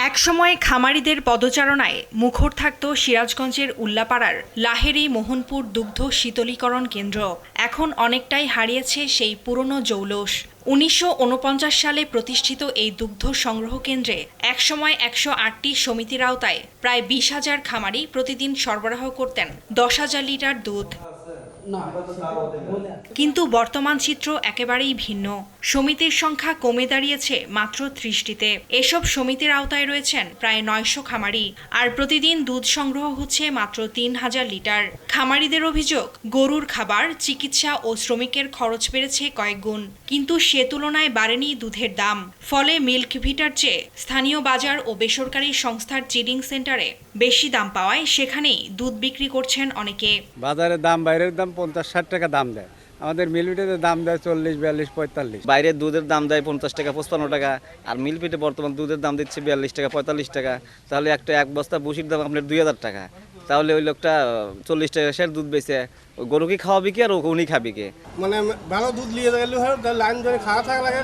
একসময় খামারিদের পদচারণায় মুখর থাকত সিরাজগঞ্জের উল্লাপাড়ার লাহেরী মোহনপুর দুগ্ধ শীতলীকরণ কেন্দ্র। এখন অনেকটাই হারিয়েছে সেই পুরনো জৌলস। ১৯৪৯ সালে প্রতিষ্ঠিত এই দুগ্ধ সংগ্রহ কেন্দ্রে একসময় ১০৮টি সমিতির আওতায় প্রায় ২০,০০০ খামারি প্রতিদিন সরবরাহ করতেন ১০,০০০ লিটার দুধ। কিন্তু বর্তমান চিত্র একেবারেই ভিন্ন। সমিতির সংখ্যা কমে দাঁড়িয়েছে মাত্র ৩০টিতে। এসব সমিতির আওতায় রয়েছেন প্রায় ৯০০ খামারি, আর প্রতিদিন দুধ সংগ্রহ হচ্ছে মাত্র ৩,০০০ লিটার। খামারিদের অভিযোগ, গরুর খাবার, চিকিৎসা ও শ্রমিকের খরচ বেড়েছে কয়েক গুণ, কিন্তু সে তুলনায় বাড়েনি দুধের দাম। ফলে মিল্ক ভিটার চেয়ে স্থানীয় বাজার ও বেসরকারি সংস্থার চিলিং সেন্টারে বেশি দাম পাওয়ায় সেখানেই দুধ বিক্রি করছেন অনেকে। বাজারের দাম, বাইরের দাম ৫০-৬০ টাকা দাম দেয়, আমাদের মিলপিটের দাম দেয় ৪০, ৪২, ৪৫। বাইরের দুধের দাম দেয় ৫০ টাকা, ৫৫ টাকা, আর মিলপিটে বর্তমান দুধের দাম দিচ্ছে ৪২ টাকা, ৪৫ টাকা। তাহলে এক বস্তা ভুসির দাম আপনার ২,০০০ টাকা। তাহলে ওই লোকটা ৪০ টাকা সের দুধ বেচে গরু কি খাওয়াবি কি আর উনি খাবি কি? মানে ভালো দুধ নিয়ে গেলে লাইন ধরে খাওয়া থাকা লাগে,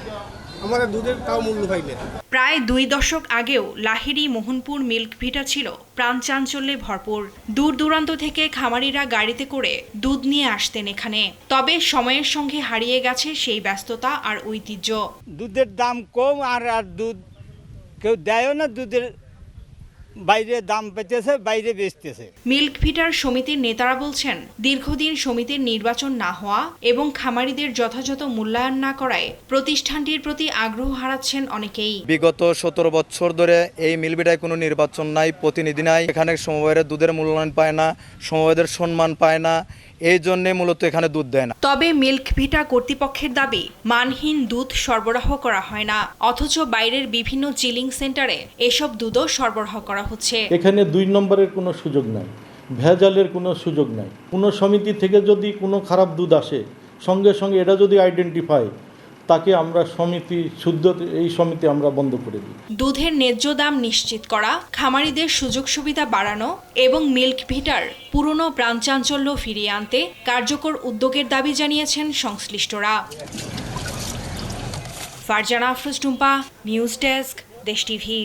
আমাদের দুধের তাও মূল্য পাইলে। প্রায় ২ দশক আগেও লাহেরী মোহনপুর মিল্ক ভিটা ছিল প্রাণচাঞ্চল্যে ভরপুর। দূর দূরান্ত থেকে খামারিরা গাড়িতে করে দুধ নিয়ে আসতেন এখানে। তবে সময়ের সঙ্গে হারিয়ে গেছে সেই ব্যস্ততা আর ঐতিহ্য। দুধের দাম কম, আর দুধ কেউ দেয়ও না, দুধের বাইরে দাম পেতেছে, বাইরে বেচতেছে। মিল্ক ভিটার সমিতির নেতারা বলছেন, দীর্ঘদিন সমিতির নির্বাচন না হওয়া এবং খামারিদের যথাযথ মূল্যায়ন না করায় প্রতিষ্ঠানটির প্রতি আগ্রহ হারাচ্ছেন অনেকেই। বিগত ১৭ বছর ধরে এই মিল ভিটায় কোনো নির্বাচন নাই, প্রতিনিধি নাই। এখানে সমবায়ের দুধের মূল্যায়ন পায় না, সমবায়ের সম্মান পায় না, এই জন্যে মূলত এখানে দুধ দেয় না। তবে মিল্ক ভিটা কর্তৃপক্ষের দাবি, মানহীন দুধ সরবরাহ করা হয় না, অথচ বাইরের বিভিন্ন চিলিং সেন্টারে এসব দুধও সরবরাহ করা হচ্ছে। এখানে ২ নম্বরের কোনো সুযোগ নাই, ভেজালের কোনো সুযোগ নাই। কোনো সমিতি থেকে যদি কোনো খারাপ দুধ আসে, সঙ্গে সঙ্গে এটা যদি আইডেন্টিফাই, তাকে আমরা এই সমিতি আমরা বন্ধ করে দিই। দুধের ন্যায্য দাম নিশ্চিত করা, খামারিদের সুযোগ সুবিধা বাড়ানো এবং মিল্ক ভিটার পুরনো প্রাণচাঞ্চল্য ফিরিয়ে আনতে কার্যকর উদ্যোগের দাবি জানিয়েছেন সংশ্লিষ্টরা। ফারজানা আফরোজ টুম্পা, নিউজ ডেস্ক, দেশ টিভি।